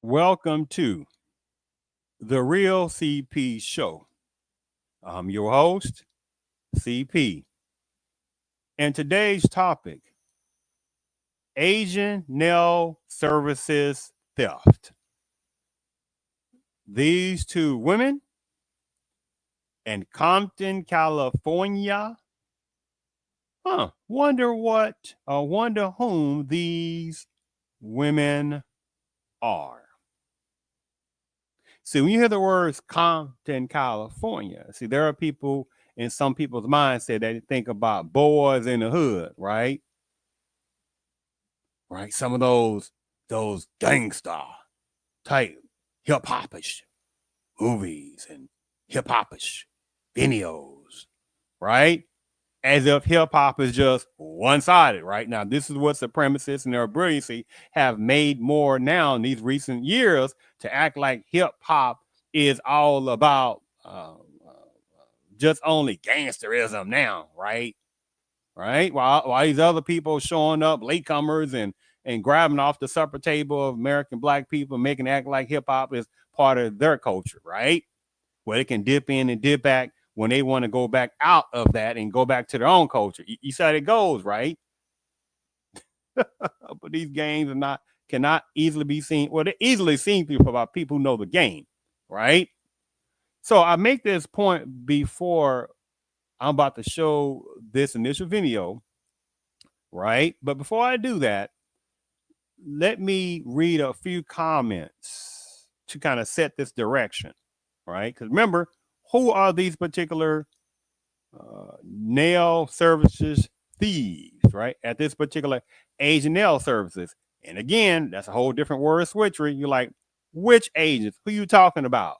Welcome to the Real CP Show. I'm your host, CP. And today's topic, Asian nail services theft. These two women in Compton, California. Wonder whom these women are. See, when you hear the words Compton, California, see, there are people in some people's mindset that they think about boys in the hood, right? Right. Some of those gangsta type hip hopish movies and hip hopish videos, right? As if hip hop is just one sided, right? Now, this is what supremacists and their brilliancy have made more now in these recent years to act like hip hop is all about just only gangsterism now, right? Right? While these other people showing up, latecomers and grabbing off the supper table of American black people, making it act like hip hop is part of their culture, right? Where they can dip in and dip back when they want to go back out of that and go back to their own culture. You see how it goes, right? But these games cannot easily be seen. Well, they're easily seen through by people who know the game, right? So I make this point before I'm about to show this initial video, right? But before I do that, let me read a few comments to kind of set this direction, right? Because remember, who are these particular nail services thieves, right? At this particular Asian nail services. And again, that's a whole different word switchery. You're like, which agents? Who you talking about?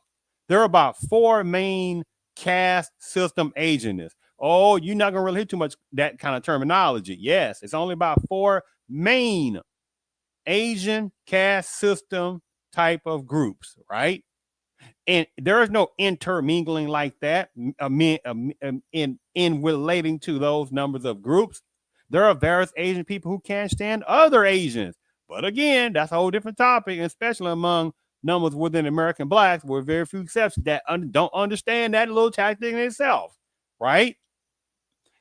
There are about 4 main caste system agents. Oh, you're not going to really hear too much that kind of terminology. Yes, it's only about 4 main Asian caste system type of groups, right? And there is no intermingling like that in relating to those numbers of groups. There are various Asian people who can't stand other Asians. But again, that's a whole different topic, especially among numbers within American blacks, with very few exceptions that don't understand that little tactic in itself, right?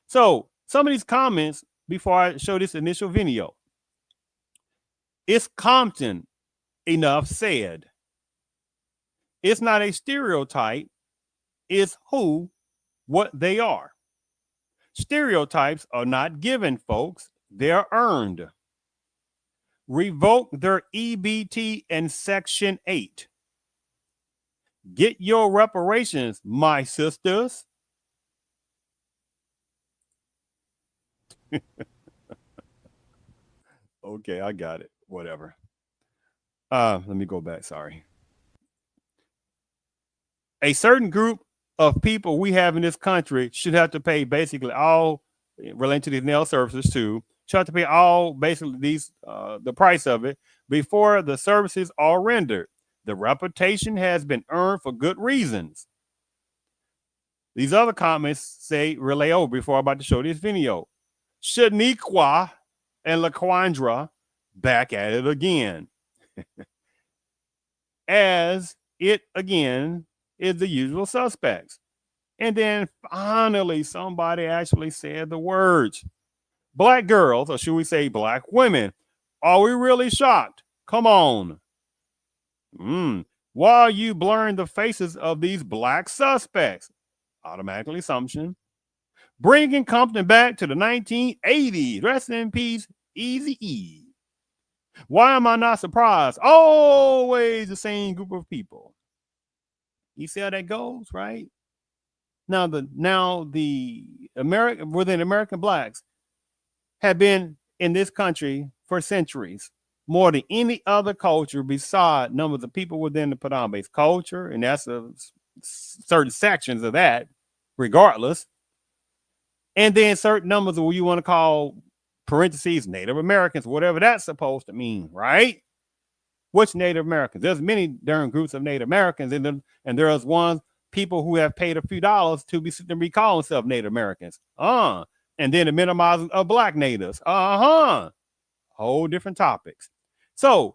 So some of these comments before I show this initial video. It's Compton enough said. It's not a stereotype. It's what they are. Stereotypes are not given, folks. They're earned. Revoke their EBT and Section 8. Get your reparations, my sisters. Okay, I got it. Whatever. Let me go back. Sorry. A certain group of people we have in this country should have to pay basically all relating to these nail services too. Should have to pay all basically these the price of it before the services are rendered. The reputation has been earned for good reasons. These other comments say relay over before I'm about to show this video. Shaniqua and LaQuandra back at it again. As it again is the usual suspects. And then finally, somebody actually said the words. Black girls, or should we say black women, are we really shocked? Come on. Why are you blurring the faces of these black suspects? Automatically assumption. Bringing Compton back to the 1980s. Rest in peace, Eazy-E. Why am I not surprised? Always the same group of people. You see how that goes, right? Now the American blacks have been in this country for centuries, more than any other culture beside numbers of people within the predominant culture, and that's certain sections of that, regardless. And then certain numbers of what you want to call parentheses Native Americans, whatever that's supposed to mean, right? Which Native Americans? There's many different groups of Native Americans, and there's one people who have paid a few dollars to be calling themselves Native Americans. And then the minimizing of Black natives. Whole different topics. So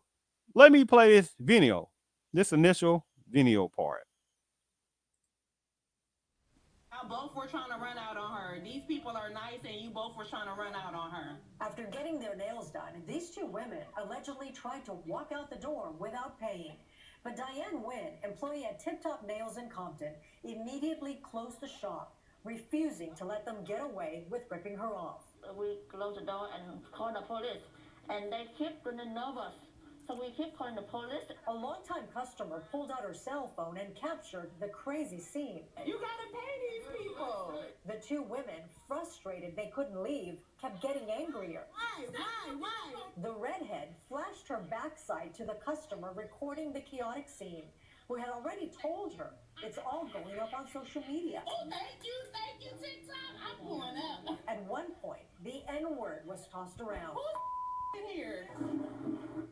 let me play this video, this initial video part. Both were trying to run out on her. These people are nice, and you both were trying to run out on her. After getting their nails done, these two women allegedly tried to walk out the door without paying. But Diane Nguyen, employee at Tip Top Nails in Compton, immediately closed the shop, refusing to let them get away with ripping her off. We closed the door and called the police, and they keep getting nervous. So we keep calling the police. A longtime customer pulled out her cell phone and captured the crazy scene. You gotta pay these people. The two women, frustrated they couldn't leave, kept getting angrier. Why? The redhead flashed her backside to the customer recording the chaotic scene, who had already told her it's all going up on social media. Oh, thank you, TikTok. I'm going up. At one point, the N-word was tossed around. Who's in here?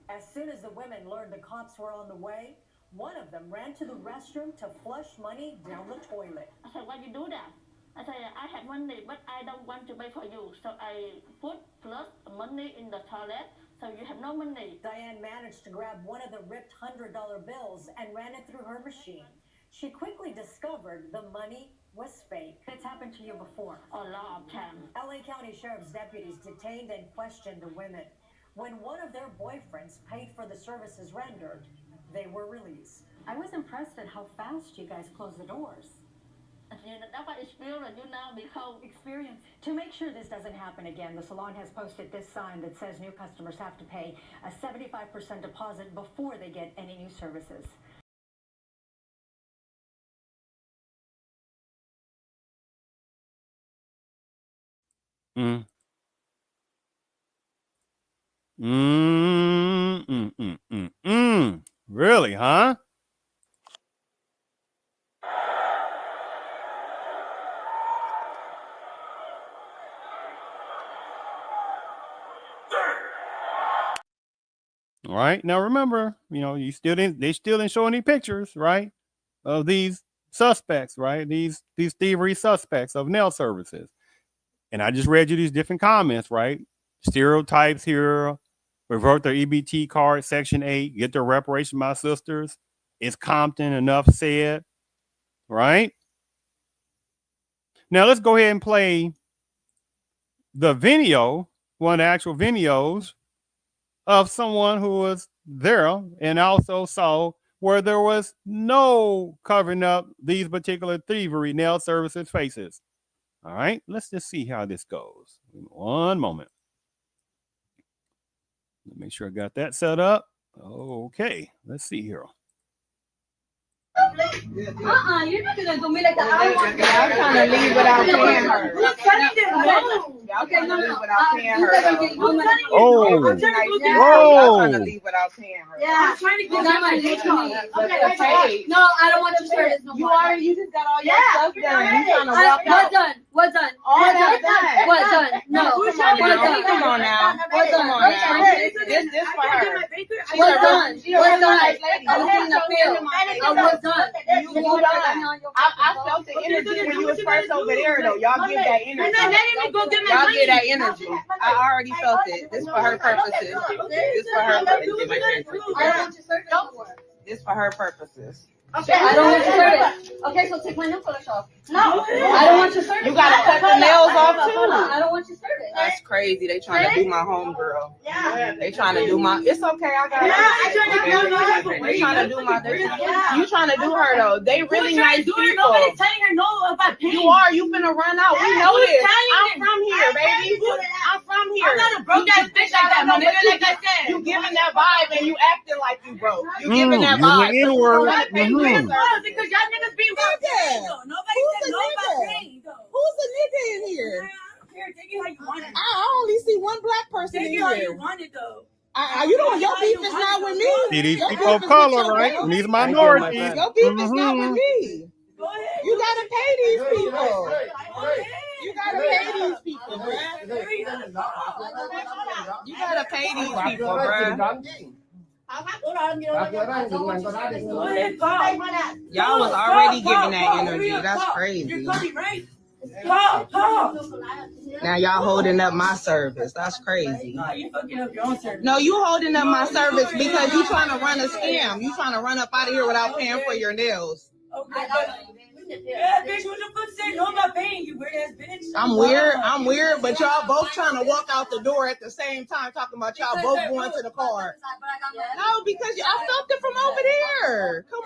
As soon as the women learned the cops were on the way, one of them ran to the restroom to flush money down the toilet. I said, why you do that? I said, I have money, but I don't want to pay for you. So I put plus money in the toilet, so you have no money. Diane managed to grab one of the ripped $100 bills and ran it through her machine. She quickly discovered the money was fake. It's happened to you before. A lot of times. LA County Sheriff's deputies detained and questioned the women. When one of their boyfriends paid for the services rendered, they were released. I was impressed at how fast you guys closed the doors. That's what experience you now become. Experience. To make sure this doesn't happen again, the salon has posted this sign that says new customers have to pay a 75% deposit before they get any new services. Really, huh? All right. Now remember, they still didn't show any pictures, right, of these suspects, right? These thievery suspects of nail services. And I just read you these different comments, right? Stereotypes here. Revert their EBT card, Section 8. Get their reparation, my sisters. It's Compton, enough said. Right? Now let's go ahead and play the video, one of the actual videos of someone who was there and also saw where there was no covering up these particular thievery nail services faces. All right, let's just see how this goes. One moment. Let me make sure I got that set up. Okay, let's see here. You're not gonna do me like that. I'm trying to leave without paying her. Y'all trying to leave without paying her. Oh, y'all trying to leave without paying her. Yeah, I'm trying to get my okay. No, I don't want your service no more. You just got all your stuff done. You trying to walk out. What's done? All that done. What's done? No. Come on now. Come on now. This for her. What's done? What's done? I felt the energy when you was first over there though. Y'all get that energy. Y'all get that energy. I already felt it. This for her purposes. This for her purposes. This for her purposes. Okay, I don't want your service. Okay, so take my nail polish off. No, I don't want your service. You gotta cut the nails off too. I don't want your service. That's crazy. They trying to do my homegirl. They trying to do my. It's okay. I got it. They trying to do my. You trying to do her though? They really nice people. Nobody's telling her no about paying. You are. You finna run out. We know this. I'm from here, baby. I'm from here. I'm not a broke ass bitch like that, my nigga. Like I said, You giving that vibe and you acting like you broke. You giving that You're vibe. the N-word. because y'all niggas be broke. Nobody said no about paying. Who's the nigga in here? Take it how you want it. I only see one black person in Take it how you here. want it though. You know your beef is not with me. See these Your people beef of is color, with your right? race. And these minorities. Your beef is not with me. Go ahead. You gotta pay these people. You gotta pay these people, bruh. You gotta pay these people, bruh. Go ahead, call. Y'all was already giving that energy. That's You're crazy. coming, right? Call. Now y'all holding up my service. That's crazy. No, you fucking up your own service. No, you holding up my service because you trying to run a scam. You trying to run up out of here without paying for your nails. Okay, yeah, bitch, what the fuck said no about paying you, weird ass bitch? I'm weird, but y'all both trying to walk out the door at the same time, talking about y'all both going to the car. No, because I felt it from over there. Come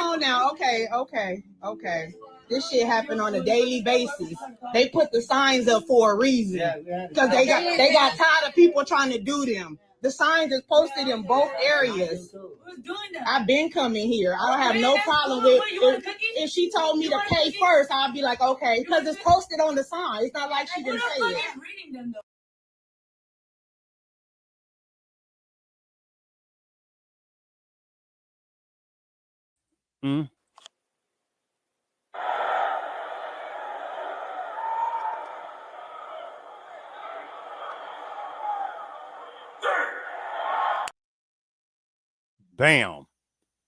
on now. Okay. This shit happen on a daily basis. They put the signs up for a reason because they got tired of people trying to do them. The signs is posted in both areas. Who's doing that? I've been coming here. I don't have no problem with if she told me to pay first, I'd be like, okay, because it's posted on the sign. It's not like she didn't say it. Reading them though. Mm. Bam.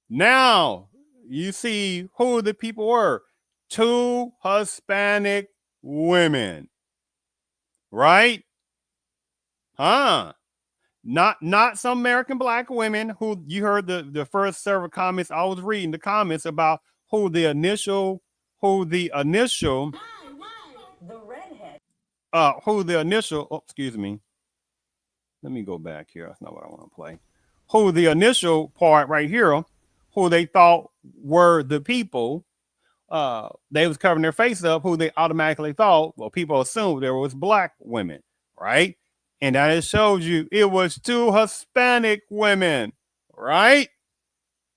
Now you see who the people were. 2 Hispanic women. Right? Huh? Not some American black women who you heard the first several comments. I was reading the comments about who the initial The redhead. excuse me. Let me go back here. That's not what I want to play. Who the initial part right here, who they thought were the people, they was covering their face up, who they automatically thought, well, people assumed there was black women, right? And that it shows you it was 2 Hispanic women, right?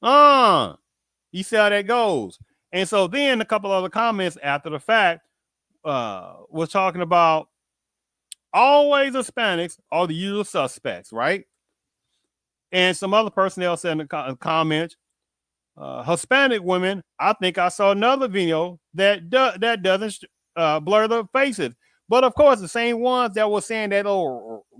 You see how that goes. And so then a couple other comments after the fact was talking about always Hispanics are the usual suspects, right? And some other personnel said in the comments, Hispanic women, I think I saw another video that doesn't blur the faces. But of course, the same ones that were saying that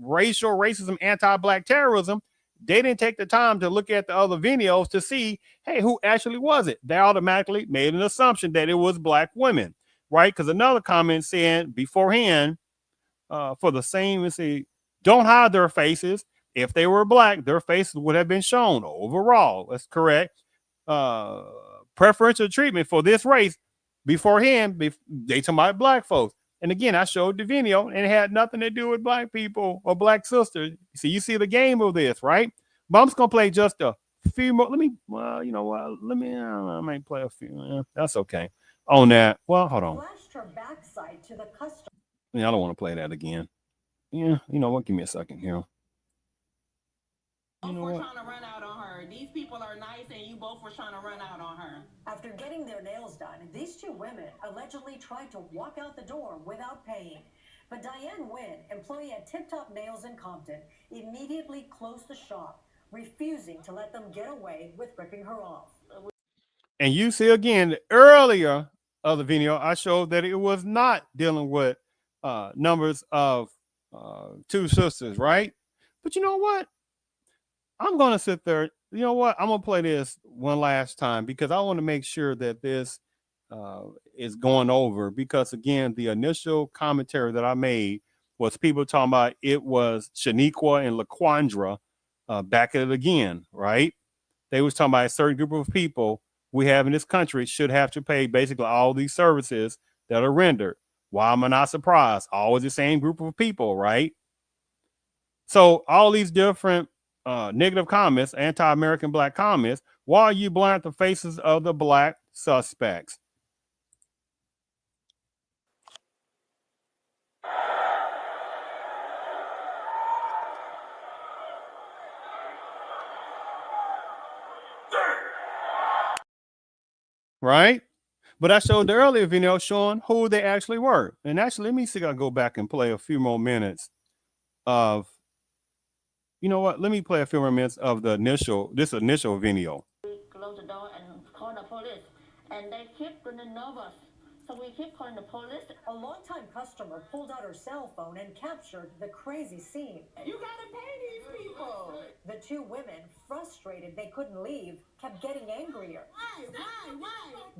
racial racism, anti-black terrorism, they didn't take the time to look at the other videos to see, hey, who actually was it? They automatically made an assumption that it was black women, right? Because another comment saying beforehand, for the same, let's see, don't hide their faces. If they were black, their faces would have been shown overall. That's correct. Preferential treatment for this race beforehand, they talking about black folks. And again, I showed the video and it had nothing to do with black people or black sisters. So you see the game of this, right? But I'm just going to play just a few more. You know what? I might play a few. That's okay. On that. Well, hold on. Flashed her backside to the customer. I don't want to play that again. Yeah, you know what? Give me a second here. Both were trying to run out on her. These people are nice, and you both were trying to run out on her. After getting their nails done, these 2 women allegedly tried to walk out the door without paying. But Diane Wynn, employee at Tip Top Nails in Compton, immediately closed the shop, refusing to let them get away with ripping her off. And you see again, earlier of the video, I showed that it was not dealing with numbers of 2 sisters, right? But you know what? I'm going to sit there. You know what? I'm going to play this one last time because I want to make sure that this is going over. Because again, the initial commentary that I made was people talking about it was Shaniqua and LaQuandra back at it again, right? They was talking about a certain group of people we have in this country should have to pay basically all these services that are rendered. Why am I not surprised? Always the same group of people, right? So all these different negative comments, anti-American black comments, why are you blurring the faces of the black suspects? Right? But I showed the earlier video showing who they actually were. And actually, let me see if I can go back and play a few more minutes of, you know what? Let me play a few more minutes of this initial video. We close the door and call the police, and they keep getting nervous. So we keep calling the police. A longtime customer pulled out her cell phone and captured the crazy scene. You gotta pay these people. The two women, frustrated they couldn't leave, kept getting angrier. Why?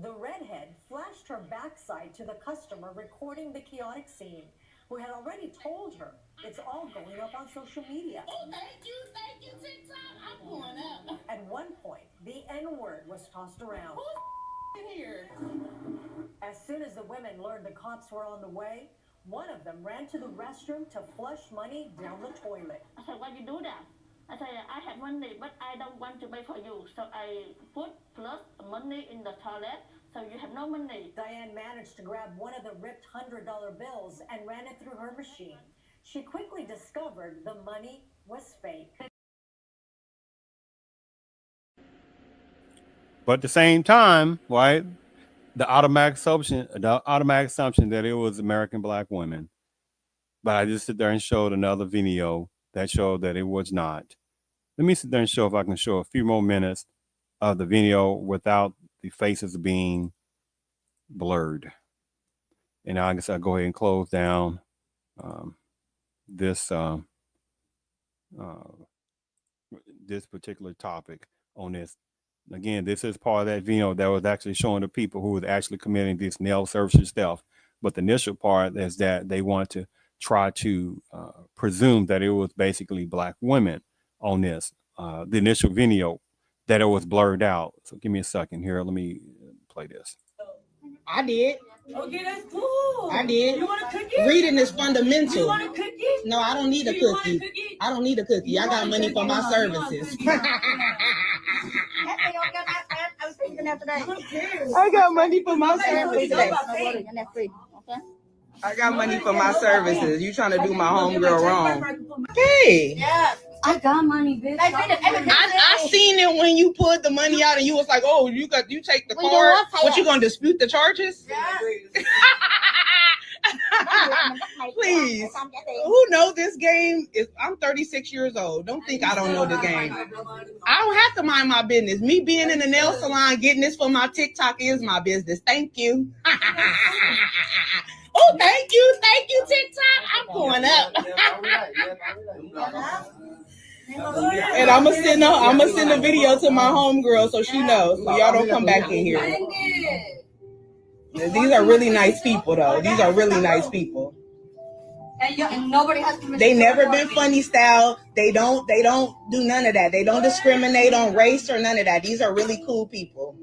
The redhead flashed her backside to the customer recording the chaotic scene, who had already told her it's all going up on social media. Oh, thank you, TikTok. I'm going up. At one point, the N-word was tossed around. Who's in here? As soon as the women learned the cops were on the way, one of them ran to the restroom to flush money down the toilet. I said, why you do that? I said, I have money, but I don't want to pay for you. So I put plus money in the toilet, so you have no money. Diane managed to grab one of the ripped $100 bills and ran it through her machine. She quickly discovered the money was fake. But at the same time, right, the automatic assumption that it was American black women. But I just sit there and showed another video that showed that it was not. Let me sit there and show if I can show a few more minutes of the video without the faces being blurred. And I guess I'll go ahead and close down this particular topic on this. Again, this is part of that video that was actually showing the people who was actually committing this nail services stuff. But the initial part is that they want to try to presume that it was basically black women on this. The initial video that it was blurred out. So give me a second here. Let me play this. I did. Okay, that's cool. I did. You want a cookie? Reading is fundamental. You want a cookie? No, I don't need a cookie. I don't need a cookie. I got money for my services. I got money for my services. I got money for my services. You trying to do my homegirl wrong? Hey. Yeah. I got money, bitch. I seen it when you pulled the money out and you was like, "Oh, you take the card. What, you gonna dispute the charges?" Yeah. Please. Who know this game? I'm 36 years old. Don't think I don't know the game. I don't have to mind my business. Me being in the nail salon getting this for my TikTok is my business. Thank you. Oh, thank you, TikTok. I'm going up. And I'm gonna send a video to my homegirl so she knows. So y'all don't come back in here. These are really nice people, though. These are really nice people. And nobody has to. They never been funny style. They don't do none of that. They don't discriminate on race or none of that. These are really cool people.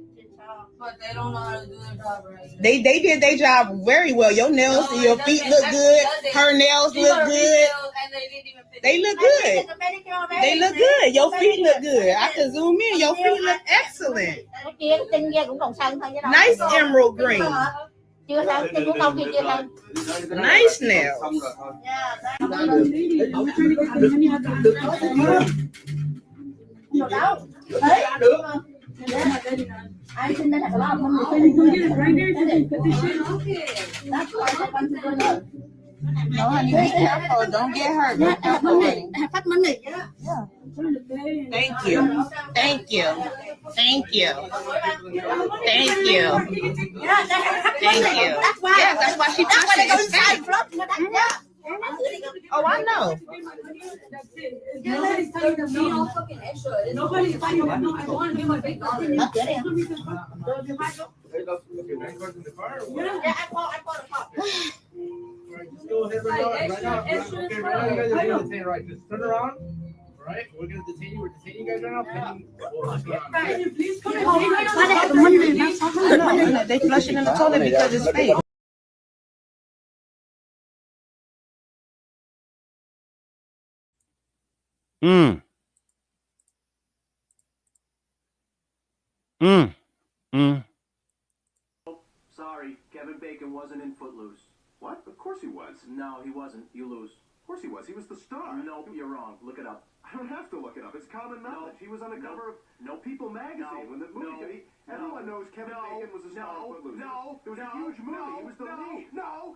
But they don't know how to do their job right. They did their job very well. Your nails and your feet look good. Her nails look good. They look good. They look good. Your feet look good. I can zoom in. Your feet look excellent. Nice emerald green. Nice nails. I think that has a lot of money. No, honey, be careful. Don't get hurt. Have money. Yeah. Thank you. Thank you. Thank you. Thank you. Thank you. Yeah, that's why she touched it. Oh, I know. Nobody's telling them no fucking extra. Nobody's fighting about no. I want to give my big dollar. Not good. Yeah, I bought a pop. Just go ahead right now. Okay, right now you guys are going to detain, right? Just turn around. All right, we're going to detain you. We're detaining you guys right now. Please come. They flushing in the toilet because it's fake. Mm. Mm. Mm. Sorry, Kevin Bacon wasn't in Footloose. What? Of course he was. No, he wasn't. You lose. Of course he was. He was the star. Nope, you're wrong. Look it up. I don't have to look it up. It's common knowledge. He was on the cover of People magazine when the movie. Everyone knows Kevin Bacon was the star of Footloose. It was a huge movie. He was the lead. No.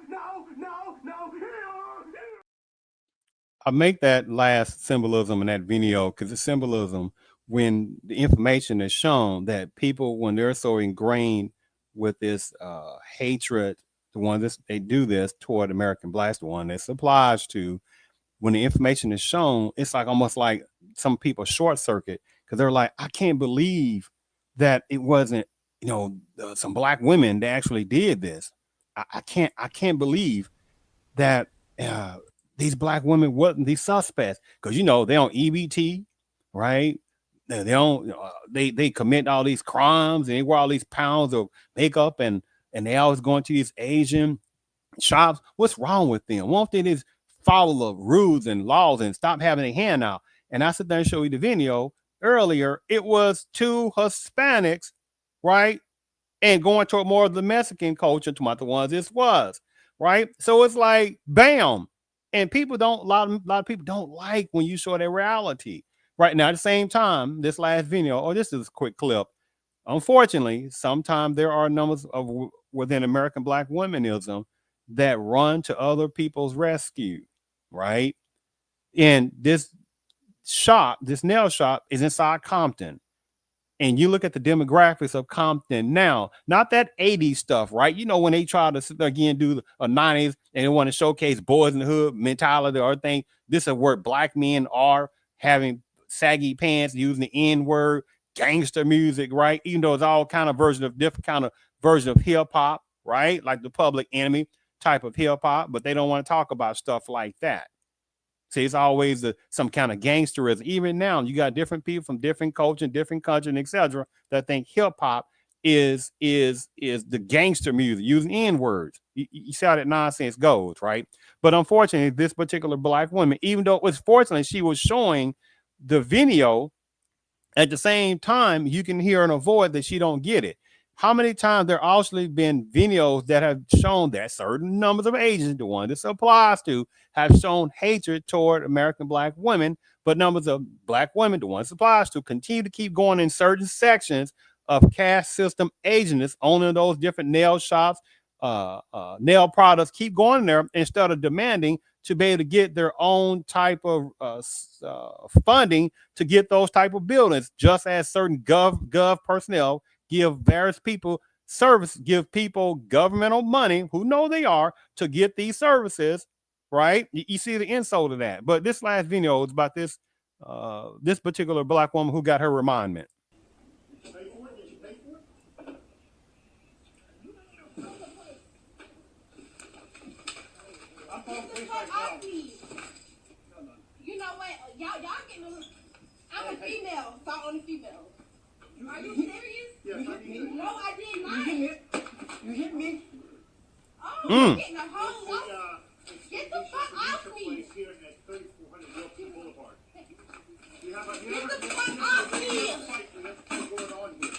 I make that last symbolism in that video because it's symbolism when the information is shown that people, when they're so ingrained with this hatred, the one that they do this toward American blacks, the one this applies to, when the information is shown, it's like almost like some people short circuit because they're like, I can't believe that it wasn't, some black women that actually did this. I can't believe that these black women wasn't these suspects because they on EBT, right? They don't they commit all these crimes and they wear all these pounds of makeup and they always going to these Asian shops. What's wrong with them? Won't they just follow the rules and laws and stop having a hand out? And I sit there and show you the video earlier. It was two Hispanics, right? And going toward more of the Mexican culture to the ones this was, right? So it's like, bam. And people don't, a lot of people don't like when you show their reality. Right now, at the same time, this last video, this is a quick clip. Unfortunately, sometimes there are numbers of within American Black womenism that run to other people's rescue, right? And this nail shop is inside Compton. And you look at the demographics of Compton now, not that 80s stuff, right? When they try to sit there again, do a 90s and they want to showcase boys in the hood mentality or thing. This is where black men are having saggy pants, using the N-word, gangster music, right? Even though it's all kind of different kind of version of hip hop, right? Like the Public Enemy type of hip hop, but they don't want to talk about stuff like that. See, it's always some kind of gangsterism. Even now, you got different people from different culture, different countries, etc., that think hip hop is the gangster music, using N words. You see how that nonsense goes, right? But unfortunately, this particular black woman, even though it was fortunately she was showing the video, at the same time, you can hear in her voice that she don't get it. How many times there actually been videos that have shown that certain numbers of agents, the one this applies to, have shown hatred toward American black women, but numbers of black women, the ones it applies to, continue to keep going in certain sections of caste system agents, owning those different nail shops, nail products, keep going there instead of demanding to be able to get their own type of funding to get those type of buildings, just as certain gov personnel give various people service, give people governmental money who know they are to get these services, right? You see the insult of that. But this last video is about this particular black woman who got her remindment. You know what? Y'all getting I'm a female, so I'm only female. Are you serious? Yes, you hit me. No, I did not. You hit me. Oh, you're getting a whole lot. Get the fuck off me. Here at 3400 Wilson Boulevard. Get the fuck off me. What's going on here?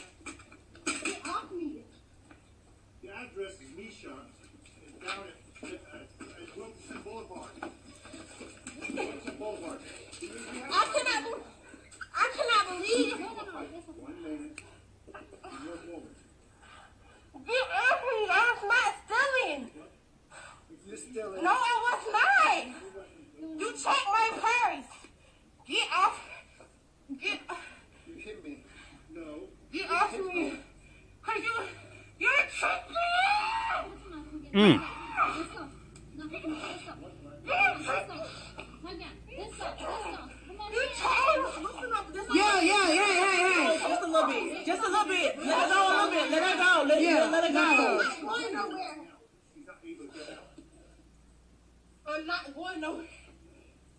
Get off me. The address is Misha. It's down at Wilson Boulevard. Wilson Boulevard. I cannot believe. 1 minute. You asked me. I was not stealing. You're stealing. No, I was not. You checked my purse. Get off. You hit me. No. Get off me. Cause you're tripping. Yeah. Just a little bit. Let her go a little bit. Let her go. Let her go. I'm not going nowhere. I'm not going nowhere.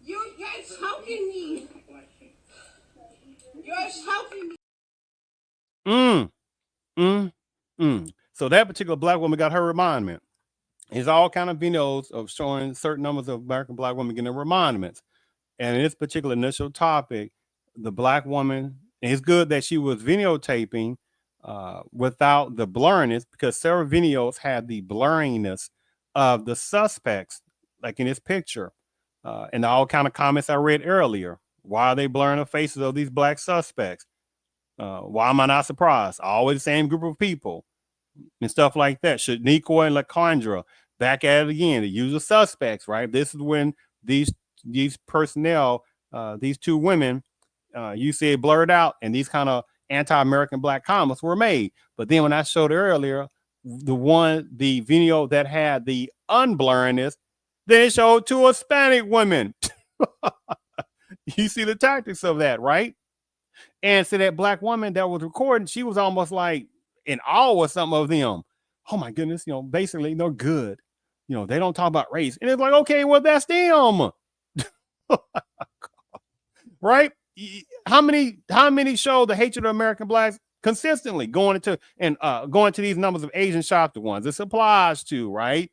You're choking me. You're choking me. So that particular black woman got her remindment. It's all kind of videos of showing certain numbers of American black women getting remindments. And in this particular initial topic, the black woman, and it's good that she was videotaping without the blurriness, because several videos had the blurriness of the suspects, like in this picture. And all kind of comments I read earlier. Why are they blurring the faces of these black suspects? Why am I not surprised? Always the same group of people and stuff like that. Shaniqua and LaCondra back at it again. The usual suspects, right? This is when these personnel, these two women, you see it blurred out, and these kind of anti-American black comments were made. But then when I showed earlier, the video that had the unblurriness, then it showed two Hispanic women. You see the tactics of that, right? And so that black woman that was recording, she was almost like in awe with some of them. Oh my goodness, basically they're good. They don't talk about race. And it's like, okay, well, that's them. Right? How many show the hatred of American blacks consistently going to these numbers of Asian shop, the ones this applies to, right?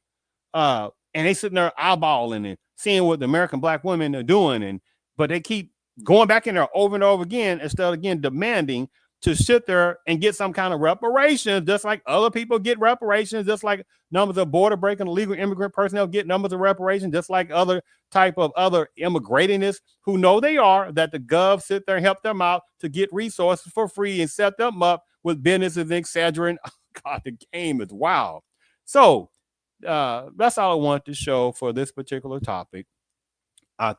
And they sitting there eyeballing and seeing what the American black women are doing, but they keep going back in there over and over again, instead of again demanding to sit there and get some kind of reparations, just like other people get reparations, just like numbers of border breaking illegal immigrant personnel get numbers of reparations, just like other type of other immigrationists who know they are, that the gov sit there and help them out to get resources for free and set them up with businesses, etc. Oh, God, the game is wild. So that's all I wanted to show for this particular topic.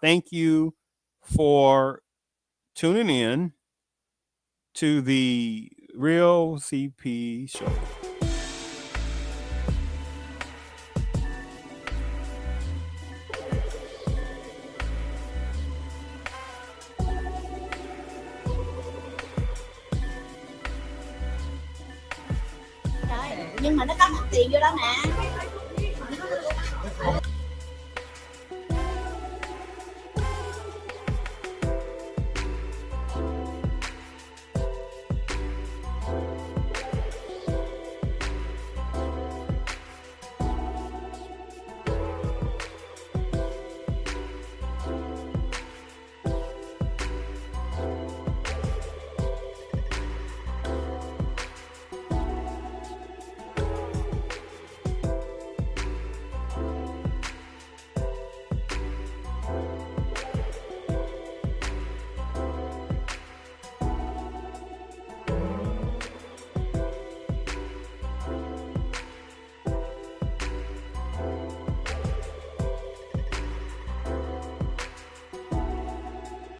Thank you for tuning in to the Real CP Show. Nhưng mà nó có mặt tiền vô đó nè.